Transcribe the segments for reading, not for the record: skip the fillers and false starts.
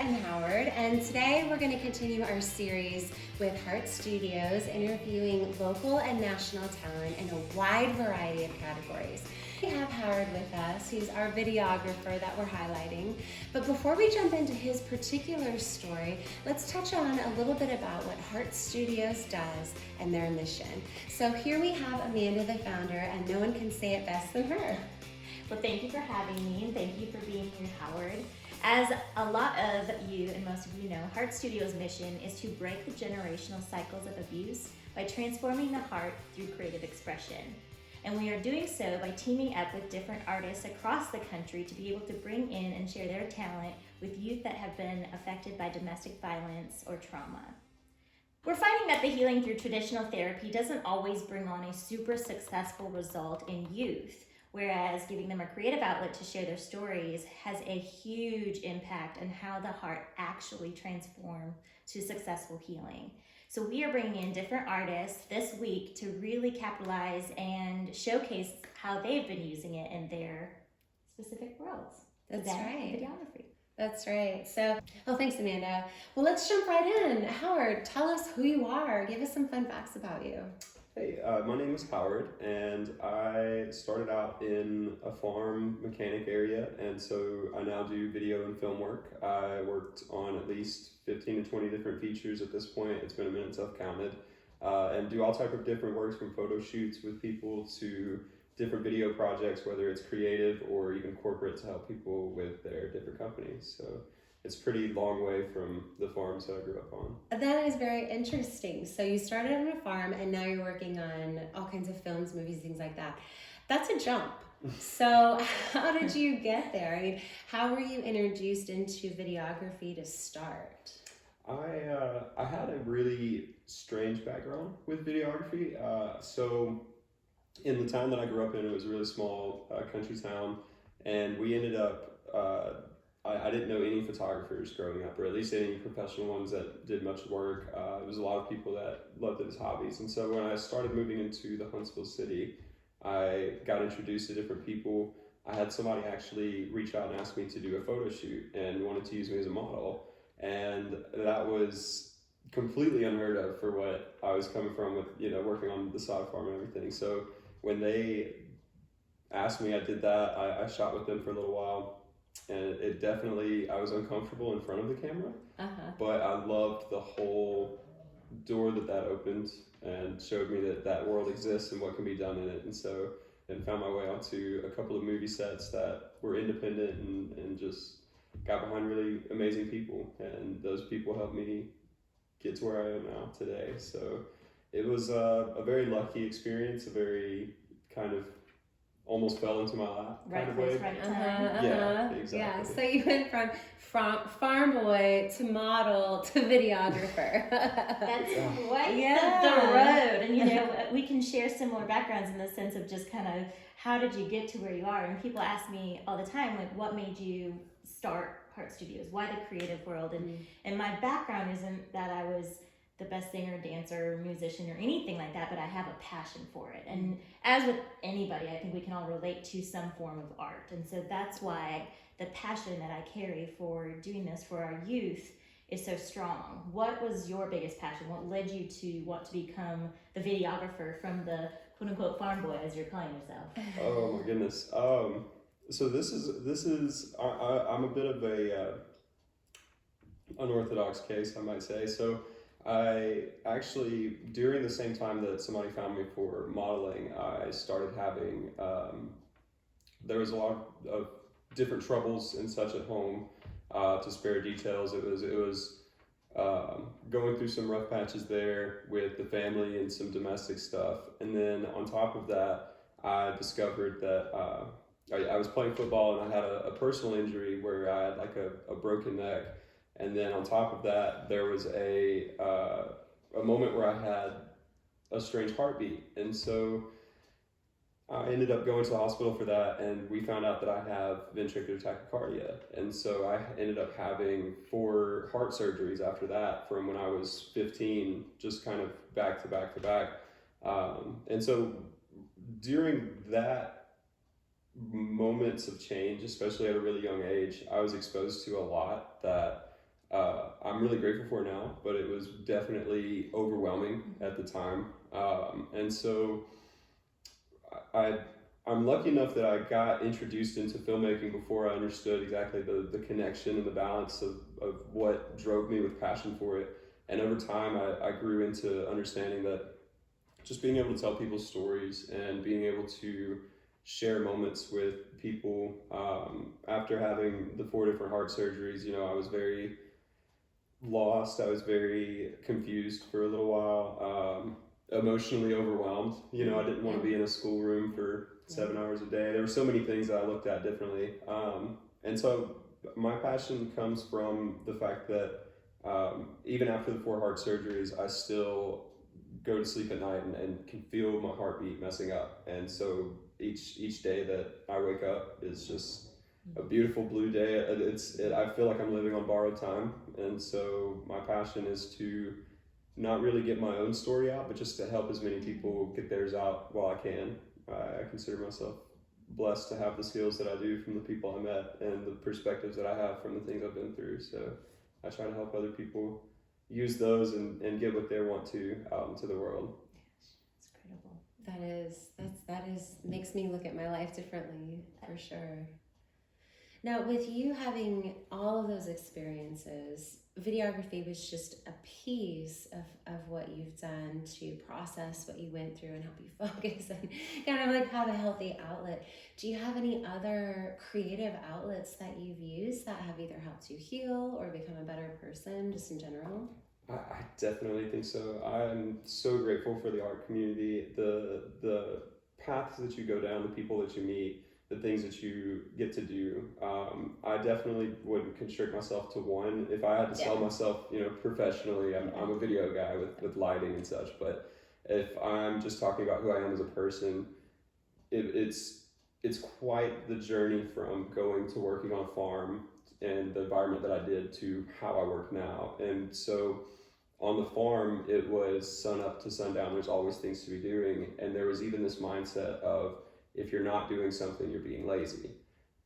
I'm Howard, and today we're going to continue our series with heArt Studios, interviewing local and national talent in a wide variety of categories. We have Howard with us, who's our videographer that we're highlighting. But before we jump into his particular story, let's touch on a little bit about what heArt Studios does and their mission. So here we have Amanda, the founder, and no one can say it best than her. Well, thank you for having me, and thank you for being here, Howard. As a lot of you and most of you know, heArt Studios' mission is to break the generational cycles of abuse by transforming the heart through creative expression. And we are doing so by teaming up with different artists across the country to be able to bring in and share their talent with youth that have been affected by domestic violence or trauma. We're finding that the healing through traditional therapy doesn't always bring on a super successful result in youth, whereas giving them a creative outlet to share their stories has a huge impact on how the heart actually transforms to successful healing. So we are bringing in different artists this week to really capitalize and showcase how they've been using it in their specific worlds. That's right. Videography. That's right. So, well, thanks, Amanda. Well, let's jump right in. Howard, tell us who you are. Give us some fun facts about you. Hey, my name is Howard, and I started out in a farm mechanic area, and so I now do video and film work. I worked on at least 15 to 20 different features at this point. It's been a minute since I've counted, and do all type of different works, from photo shoots with people to different video projects, whether it's creative or even corporate, to help people with their different companies. So it's a pretty long way from the farms that I grew up on. That is very interesting. So you started on a farm and now you're working on all kinds of films, movies, things like that. That's a jump. So how did you get there? I mean, how were you introduced into videography to start? I had a really strange background with videography. So in the town that I grew up in, it was a really small country town, and we ended up I didn't know any photographers growing up, or at least any professional ones that did much work. There was a lot of people that loved it as hobbies. And so when I started moving into the Huntsville city, I got introduced to different people. I had somebody actually reach out and ask me to do a photo shoot and wanted to use me as a model. And that was completely unheard of for what I was coming from with, working on the sod farm and everything. So when they asked me, I did that. I shot with them for a little while. And it definitely, I was uncomfortable in front of the camera, but I loved the whole door that opened and showed me that world exists and what can be done in it. And so then found my way onto a couple of movie sets that were independent and just got behind really amazing people. And those people helped me get to where I am now today. So it was a very lucky experience, a very kind of almost fell into my lap kind of way. Right time. Yeah, exactly. Yeah, so you went from farm boy to model to videographer. That's quite the road. And we can share similar backgrounds in the sense of just kind of how did you get to where you are? And people ask me all the time, like, what made you start heArt Studios? Why the creative world? And my background isn't that I was the best singer, dancer, musician, or anything like that, but I have a passion for it. And as with anybody, I think we can all relate to some form of art. And so that's why the passion that I carry for doing this for our youth is so strong. What was your biggest passion? What led you to want to become the videographer from the quote-unquote farm boy, as you're calling yourself? Oh my goodness. So this is I'm a bit of a unorthodox case, I might say. So I actually, during the same time that somebody found me for modeling, I started having, there was a lot of different troubles and such at home. To spare details, it was going through some rough patches there with the family and some domestic stuff. And then on top of that, I discovered that I was playing football and I had a personal injury where I had like a broken neck. And then on top of that, there was a moment where I had a strange heartbeat. And so I ended up going to the hospital for that, and we found out that I have ventricular tachycardia. And so I ended up having 4 heart surgeries after that from when I was 15, just kind of back to back to back. And so during that moments of change, especially at a really young age, I was exposed to a lot that I'm really grateful for now, but it was definitely overwhelming at the time. And so I, I'm lucky enough that I got introduced into filmmaking before I understood exactly the connection and the balance of what drove me with passion for it. And over time, I grew into understanding that just being able to tell people's stories and being able to share moments with people. After having the 4 different heart surgeries, I was very lost. I was very confused for a little while, emotionally overwhelmed. I didn't want to be in a schoolroom for 7 hours a day. There were so many things that I looked at differently. And so my passion comes from the fact that even after the 4 heart surgeries, I still go to sleep at night and can feel my heartbeat messing up. And so each day that I wake up is just a beautiful blue day. I feel like I'm living on borrowed time. And so my passion is to not really get my own story out, but just to help as many people get theirs out while I can. I consider myself blessed to have the skills that I do from the people I met and the perspectives that I have from the things I've been through. So I try to help other people use those and give what they want to out into the world. It's incredible. That is makes me look at my life differently, for sure. Now, with you having all of those experiences, videography was just a piece of what you've done to process what you went through and help you focus and kind of like have a healthy outlet. Do you have any other creative outlets that you've used that have either helped you heal or become a better person, just in general? I definitely think so. I'm so grateful for the art community, the paths that you go down, the people that you meet, the things that you get to do. I definitely wouldn't constrict myself to one. If I had to sell myself, professionally, I'm a video guy with lighting and such. But if I'm just talking about who I am as a person, it's quite the journey from going to working on a farm and the environment that I did to how I work now. And so on the farm, it was sun up to sundown. There's always things to be doing. And there was even this mindset of if you're not doing something, you're being lazy.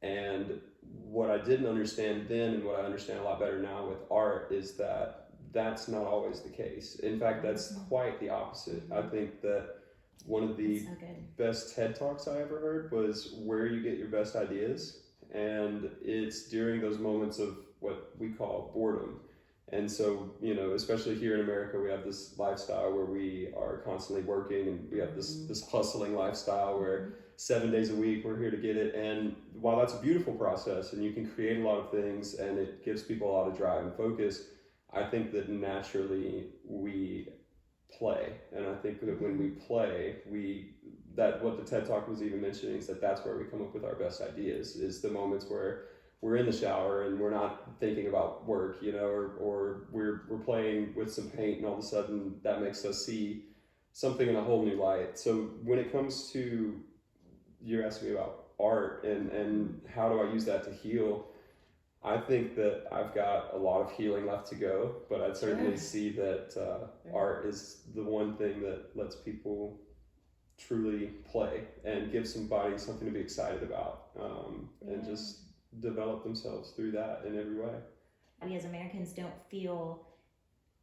And what I didn't understand then and what I understand a lot better now with art is that that's not always the case. In fact, that's quite the opposite. I think that one of the best TED Talks I ever heard was where you get your best ideas. And it's during those moments of what we call boredom. And so, especially here in America, we have this lifestyle where we are constantly working and we have this hustling lifestyle where 7 days a week we're here to get it. And while that's a beautiful process and you can create a lot of things and it gives people a lot of drive and focus, I think that naturally we play. And I think that when we play, that what the TED Talk was even mentioning is that's where we come up with our best ideas, is the moments where we're in the shower and we're not thinking about work, or we're playing with some paint and all of a sudden that makes us see something in a whole new light. So when it comes to, you're asking me about art and how do I use that to heal, I think that I've got a lot of healing left to go, but I'd certainly see that art is the one thing that lets people truly play and give somebody something to be excited about, and just develop themselves through that in every way. We as Americans don't feel,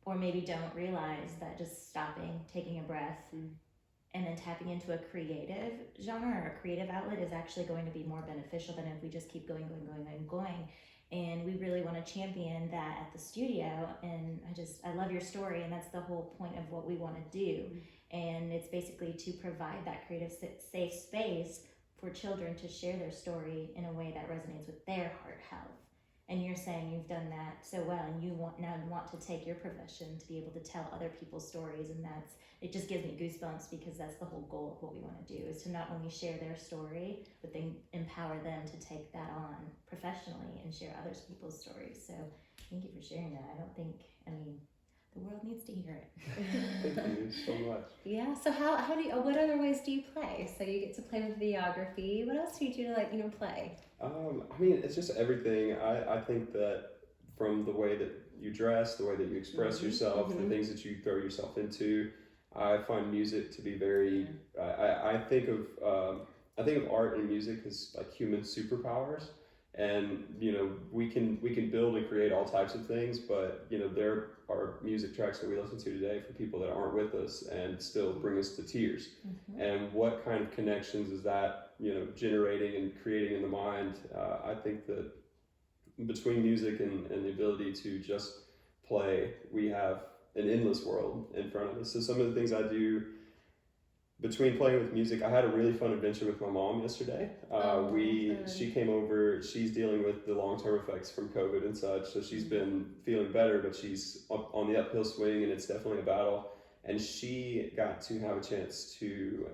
or maybe don't realize, that just stopping, taking a breath, and then tapping into a creative genre or a creative outlet is actually going to be more beneficial than if we just keep going. And we really want to champion that at the studio. And I love your story, and that's the whole point of what we want to do. And it's basically to provide that creative safe space for children to share their story in a way that resonates with their heart health. And you're saying you've done that so well, and you want to take your profession to be able to tell other people's stories, and it just gives me goosebumps, because that's the whole goal of what we want to do, is to not only share their story, but then empower them to take that on professionally and share other people's stories. So thank you for sharing that. The world needs to hear it. Thank you so much. Yeah. So how do you? What other ways do you play? So you get to play with videography. What else do you do to play? It's just everything. I think that from the way that you dress, the way that you express yourself, the things that you throw yourself into, I find music to be very. I think of art and music as like human superpowers. And we can build and create all types of things, but there are music tracks that we listen to today for people that aren't with us and still bring us to tears. And what kind of connections is that generating and creating in the mind? I think that between music and the ability to just play, we have an endless world in front of us. So some of the things I do between playing with music, I had a really fun adventure with my mom yesterday. She came over. She's dealing with the long-term effects from COVID and such, so she's been feeling better, but she's on the uphill swing, and it's definitely a battle. And she got to have a chance to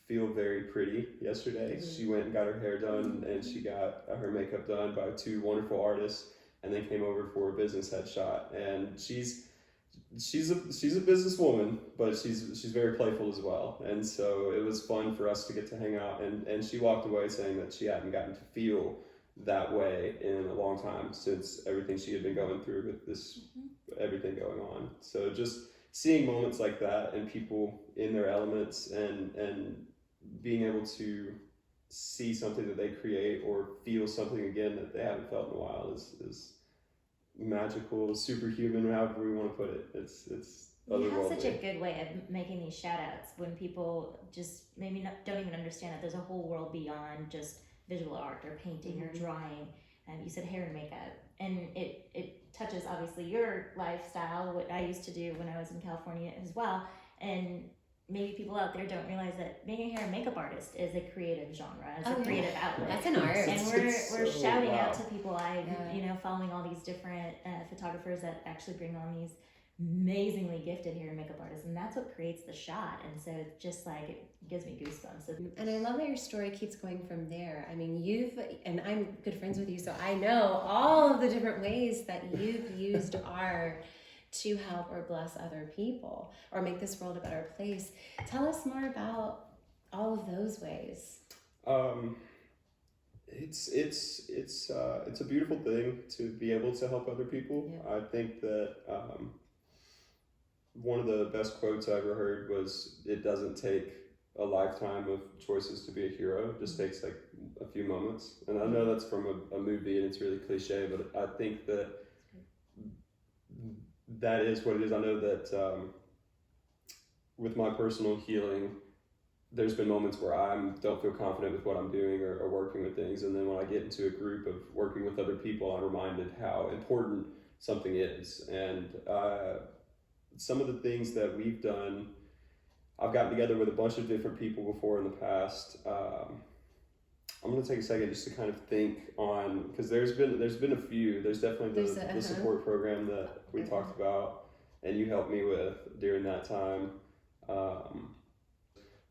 feel very pretty yesterday. She went and got her hair done, and she got her makeup done by two wonderful artists, and then came over for a business headshot. And she's a businesswoman, but she's very playful as well. And so it was fun for us to get to hang out, and she walked away saying that she hadn't gotten to feel that way in a long time since everything she had been going through with this everything going on. So just seeing moments like that and people in their elements and being able to see something that they create or feel something again that they haven't felt in a while is magical, superhuman, however we want to put it. It's you have such a good way of making these shout outs when people just maybe don't even understand that there's a whole world beyond just visual art or painting or drawing. You said hair and makeup, and it touches obviously your lifestyle, what I used to do when I was in California as well. And maybe people out there don't realize that being a hair and makeup artist is a creative genre, is a creative outlet. That's an art. And we're shouting out to people. Following all these different photographers that actually bring on these amazingly gifted hair and makeup artists, and that's what creates the shot. And so it's just like, it gives me goosebumps. And I love that your story keeps going from there. I mean, and I'm good friends with you, so I know all of the different ways that you've used art to help or bless other people or make this world a better place. Tell us more about all of those ways. It's a beautiful thing to be able to help other people. Yeah. I think that one of the best quotes I ever heard was, "It doesn't take a lifetime of choices to be a hero. It just takes like a few moments." And I know that's from a movie and it's really cliche, but I think that is what it is. I know that with my personal healing, there's been moments where I don't feel confident with what I'm doing or working with things. And then when I get into a group of working with other people, I'm reminded how important something is. And some of the things that we've done, I've gotten together with a bunch of different people before in the past. I'm going to take a second just to kind of think on, because there's been a few. There's definitely the support program that we talked about and you helped me with during that time.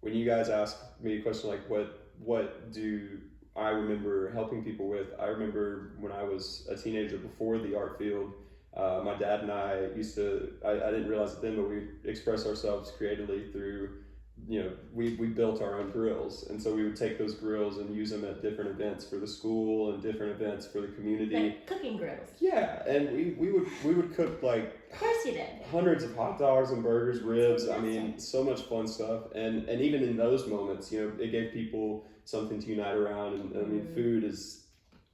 When you guys ask me a question like what do I remember helping people with, I remember when I was a teenager before the art field, my dad and I used to, I didn't realize it then, but we express ourselves creatively through, we built our own grills. And so we would take those grills and use them at different events for the school and different events for the community. Like cooking grills. Yeah, and we would cook like, of course you did, hundreds of hot dogs and burgers, ribs. I mean, so much fun stuff. And even in those moments, it gave people something to unite around. And I mean, food is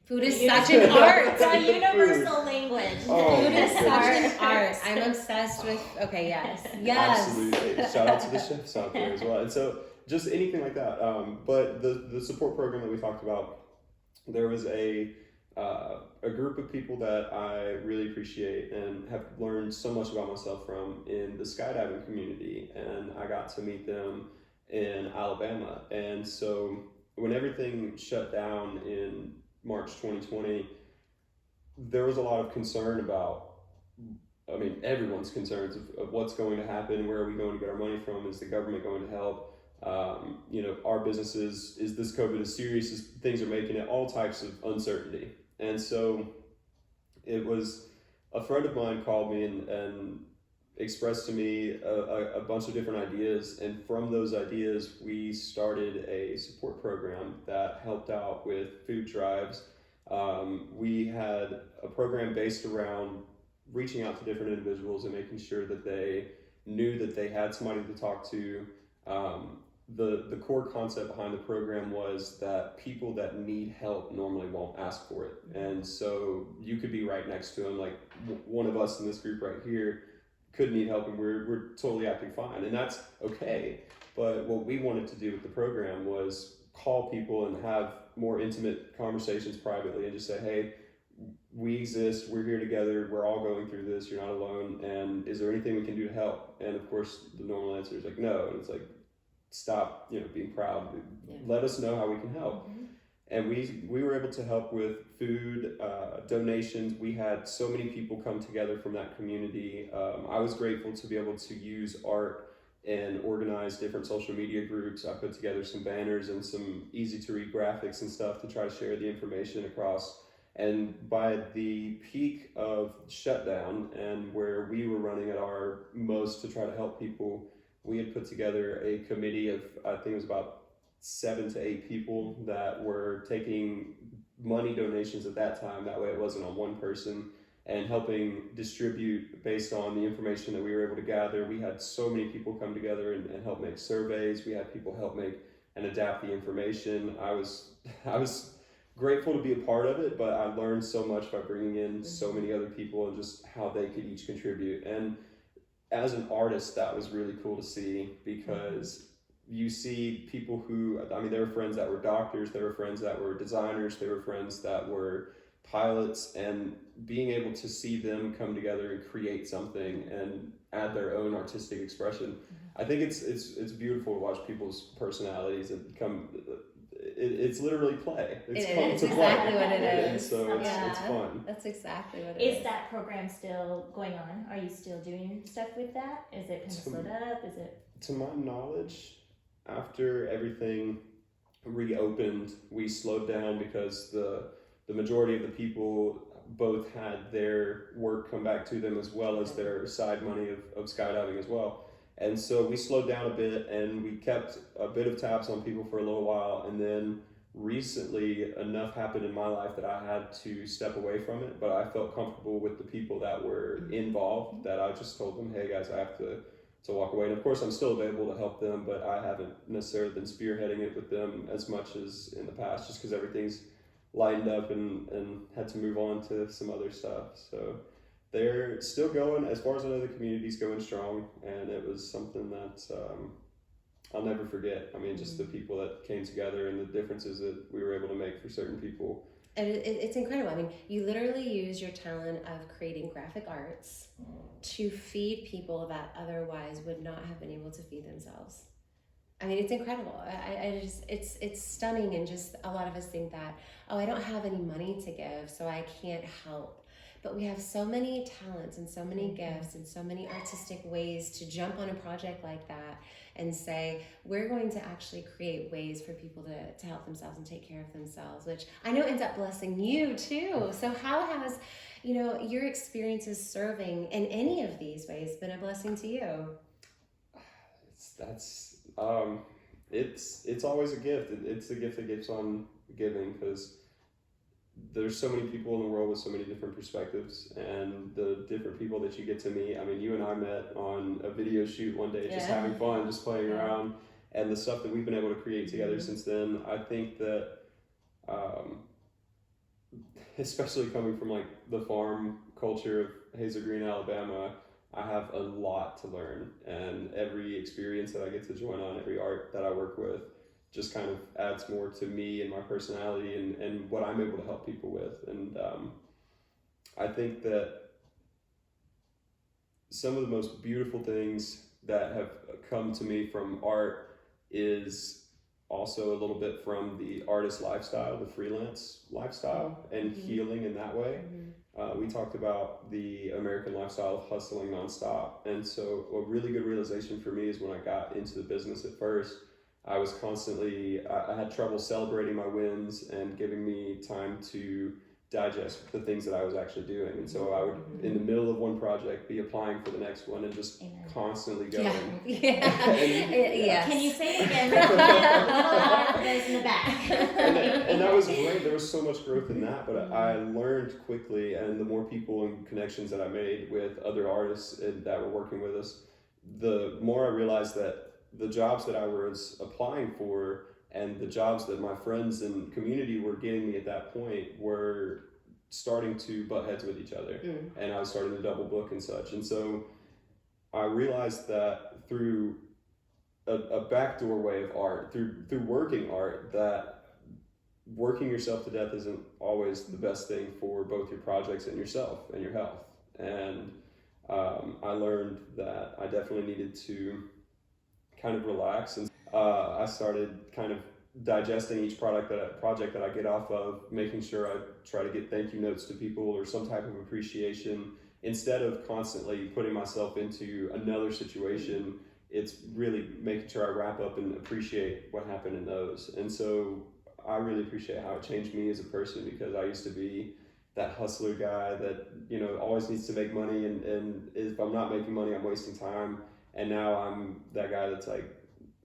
such an art. It's a universal language. Oh, food is such an art. I'm obsessed with. Okay, yes. Absolutely. Shout out to the chefs out there as well. And so just anything like that. But the support program that we talked about, there was a group of people that I really appreciate and have learned so much about myself from in the skydiving community. And I got to meet them in Alabama. And so when everything shut down in March 2020, there was a lot of concern about, everyone's concerns of what's going to happen, where are we going to get our money from, is the government going to help, our businesses, is this COVID as serious as things are making it, all types of uncertainty. And so it was a friend of mine called me and expressed to me a bunch of different ideas, and from those ideas we started a support program that helped out with food drives. We had a program based around reaching out to different individuals and making sure that they knew that they had somebody to talk to. the core concept behind the program was that people that need help normally won't ask for it. And so you could be right next to them, like one of us in this group right here could need help and we're totally acting fine, and that's okay. But what we wanted to do with the program was call people and have more intimate conversations privately and just say, hey, we exist, we're here together, we're all going through this, you're not alone, and is there anything we can do to help? And of course the normal answer is like no, and it's like, stop, being proud. Let us know how we can help. And we were able to help with food donations. We had so many people come together from that community. I was grateful to be able to use art and organize different social media groups. I put together some banners and some easy to read graphics and stuff to try to share the information across. And by the peak of shutdown and where we were running at our most to try to help people, we had put together a committee of, I think it was about 7 to 8 people that were taking money donations at that time. That way it wasn't on one person, and helping distribute based on the information that we were able to gather. We had so many people come together and help make surveys. We had people help make and adapt the information. I was grateful to be a part of it, but I learned so much by bringing in so many other people and just how they could each contribute. And as an artist, that was really cool to see, because you see people who, there were friends that were doctors, there were friends that were designers, there were friends that were pilots, and being able to see them come together and create something and add their own artistic expression. I think it's beautiful to watch people's personalities and come. It's literally play. It's fun to exactly play. what it is. And so it's fun. That's exactly what it is. Is that program still going on? Are you still doing stuff with that? Is it kind of split up? Is it? To my knowledge, after everything reopened, we slowed down because the majority of the people both had their work come back to them as well as their side money of skydiving as well. And so we slowed down a bit and we kept a bit of tabs on people for a little while. And then recently enough happened in my life that I had to step away from it, but I felt comfortable with the people that were involved that I just told them, hey guys, I have to walk away. And of course I'm still available to help them, but I haven't necessarily been spearheading it with them as much as in the past, just because everything's lightened up and had to move on to some other stuff. So they're still going. As far as I know, the community's going strong, and it was something that I'll never forget. Just the people that came together and the differences that we were able to make for certain people. And it's incredible. You literally use your talent of creating graphic arts to feed people that otherwise would not have been able to feed themselves. It's incredible. It's stunning, and just a lot of us think that, I don't have any money to give, so I can't help. But we have so many talents and so many gifts and so many artistic ways to jump on a project like that and say, we're going to actually create ways for people to help themselves and take care of themselves, which I know ends up blessing you too. So how has, your experiences serving in any of these ways been a blessing to you? It's always a gift. It's a gift that keeps on giving, because there's so many people in the world with so many different perspectives, and the different people that you get to meet. You and I met on a video shoot one day, just having fun, just playing around, and the stuff that we've been able to create together since then. I think that, especially coming from like the farm culture of Hazel Green, Alabama, I have a lot to learn, and every experience that I get to join on, every art that I work with, just kind of adds more to me and my personality and what I'm able to help people with. And I think that some of the most beautiful things that have come to me from art is also a little bit from the artist lifestyle, the freelance lifestyle, and healing in that way. We talked about the American lifestyle of hustling nonstop. And so a really good realization for me is when I got into the business at first, I was constantly, I had trouble celebrating my wins and giving me time to digest the things that I was actually doing. And so I would, in the middle of one project, be applying for the next one and just constantly going. Can you say it again? A little louder for those in the back. and that was great. There was so much growth in that, but I learned quickly, and the more people and connections that I made with other artists that were working with us, the more I realized that the jobs that I was applying for and the jobs that my friends and community were getting me at that point were starting to butt heads with each other, and I was starting to double book and such. And so I realized that through a backdoor way of art, through working art, that working yourself to death isn't always the best thing for both your projects and yourself and your health. And I learned that I definitely needed to kind of relax, and I started kind of digesting each project that I get off of, making sure I try to get thank you notes to people or some type of appreciation instead of constantly putting myself into another situation. It's really making sure I wrap up and appreciate what happened in those. And so I really appreciate how it changed me as a person, because I used to be that hustler guy that, you know, always needs to make money, and if I'm not making money, I'm wasting time. And now I'm that guy that's like,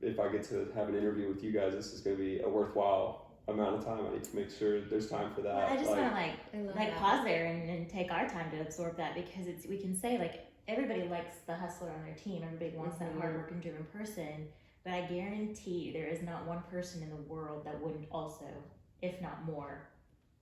if I get to have an interview with you guys, this is going to be a worthwhile amount of time. I need to make sure there's time for that. Well, I just want to that. pause there and take our time to absorb that, because we can say like everybody likes the hustler on their team. Everybody wants that hard working driven person, but I guarantee you there is not one person in the world that wouldn't also, if not more,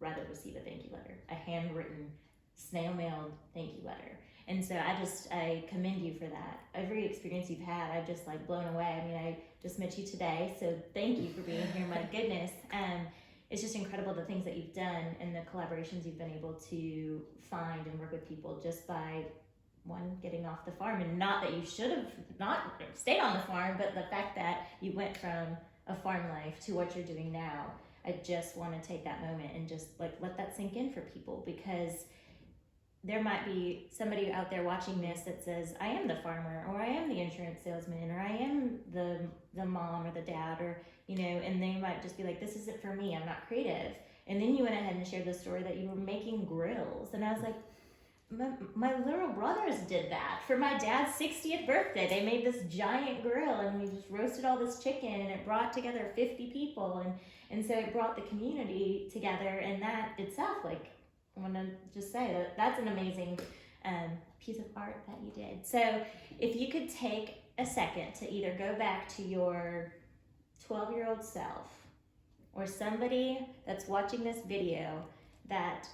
rather receive a thank you letter, a handwritten, snail mailed thank you letter. And so I commend you for that. Every experience you've had, I've just like blown away. I mean, I just met you today, so thank you for being here. My goodness. It's just incredible the things that you've done and the collaborations you've been able to find and work with people just by getting off the farm. And not that you should have not stayed on the farm, but the fact that you went from a farm life to what you're doing now. I just want to take that moment and just like let that sink in for people, because there might be somebody out there watching this that says, I am the farmer, or I am the insurance salesman, or I am the mom or the dad, or, you know, and they might just be like, this isn't for me, I'm not creative. And then you went ahead and shared the story that you were making grills. And I was like, my little brothers did that for my dad's 60th birthday. They made this giant grill, and we just roasted all this chicken, and it brought together 50 people. And so it brought the community together, and that itself, like, I want to just say that that's an amazing piece of art that you did. So if you could take a second to either go back to your 12-year-old self, or somebody that's watching this video that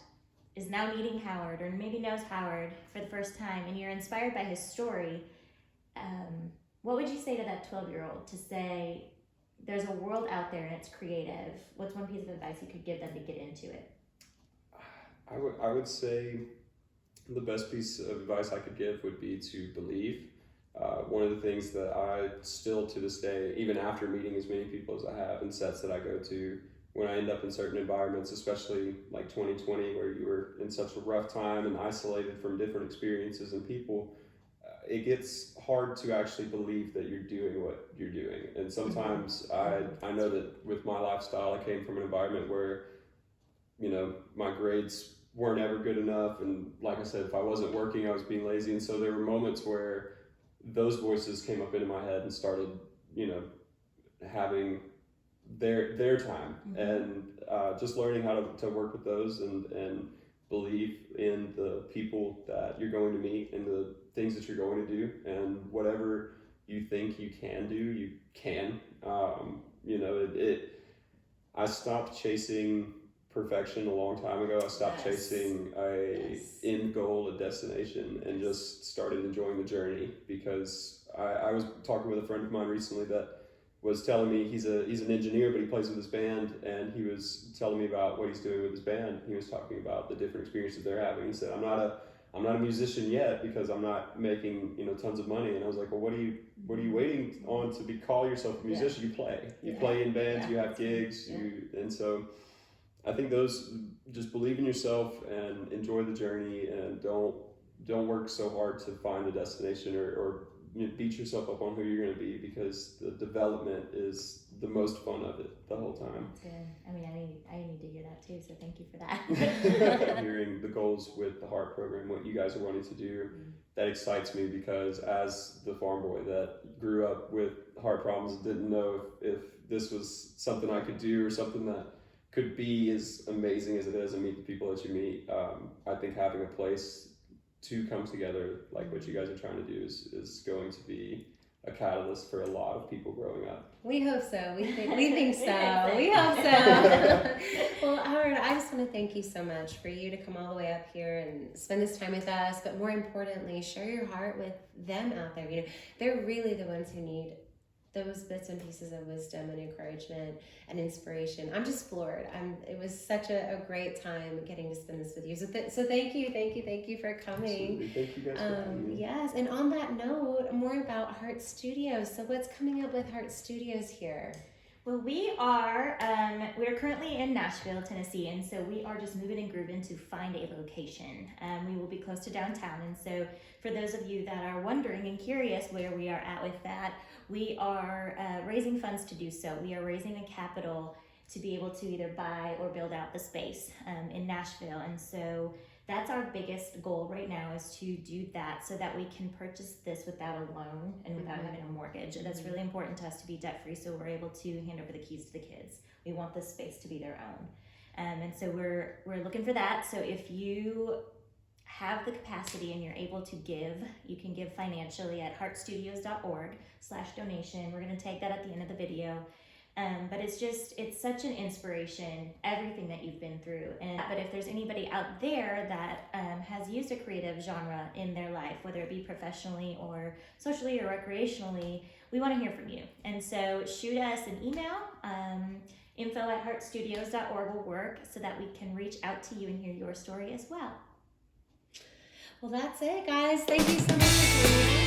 is now meeting Howard, or maybe knows Howard for the first time, and you're inspired by his story, what would you say to that 12-year-old to say, there's a world out there and it's creative? What's one piece of advice you could give them to get into it? I would say the best piece of advice I could give would be to believe. One of the things that I still to this day, even after meeting as many people as I have in sets that I go to, when I end up in certain environments, especially like 2020, where you were in such a rough time and isolated from different experiences and people, it gets hard to actually believe that you're doing what you're doing. And sometimes I know that with my lifestyle, I came from an environment where, you know, my grades weren't ever good enough, and like I said, if I wasn't working, I was being lazy. And so there were moments where those voices came up into my head and started, you know, having their time, and just learning how to work with those and believe in the people that you're going to meet and the things that you're going to do, and whatever you think you can do, you can. You know, I stopped chasing perfection a long time ago. I stopped chasing a end goal, a destination, and just started enjoying the journey, because I was talking with a friend of mine recently that was telling me he's an engineer, but he plays with his band, and he was telling me about what he's doing with his band. He was talking about the different experiences they're having. He said, I'm not a musician yet because I'm not making, you know, tons of money. And I was like, well, what are you waiting on to call yourself a musician? You play. You play in bands, you have gigs, and so I think those, just believe in yourself and enjoy the journey, and don't work so hard to find a destination or you know, beat yourself up on who you're going to be, because the development is the most fun of it the whole time. That's good. I mean, I need to hear that too, so thank you for that. Hearing the goals with the heArt program, what you guys are wanting to do, that excites me, because as the farm boy that grew up with heart problems and didn't know if this was something I could do or something that could be as amazing as it is and meet the people that you meet, I think having a place to come together like what you guys are trying to do is going to be a catalyst for a lot of people growing up. We hope so. We think so. so. We hope so. Well, Howard, I just want to thank you so much for you to come all the way up here and spend this time with us, but more importantly, share your heart with them out there. You know, they're really the ones who need those bits and pieces of wisdom and encouragement and inspiration. I'm just floored. It was such a great time getting to spend this with you. So thank you for coming. Absolutely. Thank you guys for having me. Yes, and on that note, more about heArt Studios. So what's coming up with heArt Studios here? Well, we're currently in Nashville, Tennessee, and so we are just moving and grooving to find a location. We will be close to downtown, and so for those of you that are wondering and curious where we are at with that, we are raising funds to do so. We are raising a capital to be able to either buy or build out the space in Nashville, and so that's our biggest goal right now, is to do that so that we can purchase this without a loan and without having a mortgage. And that's really important to us to be debt free, so we're able to hand over the keys to the kids. We want this space to be their own. And so we're looking for that. So if you have the capacity and you're able to give, you can give financially at heartstudios.org/donation. We're going to take that at the end of the video. But it's such an inspiration, everything that you've been through. But if there's anybody out there that has used a creative genre in their life, whether it be professionally or socially or recreationally, we want to hear from you. And so shoot us an email. info@heartstudios.org will work, so that we can reach out to you and hear your story as well. Well, that's it, guys. Thank you so much for joining us.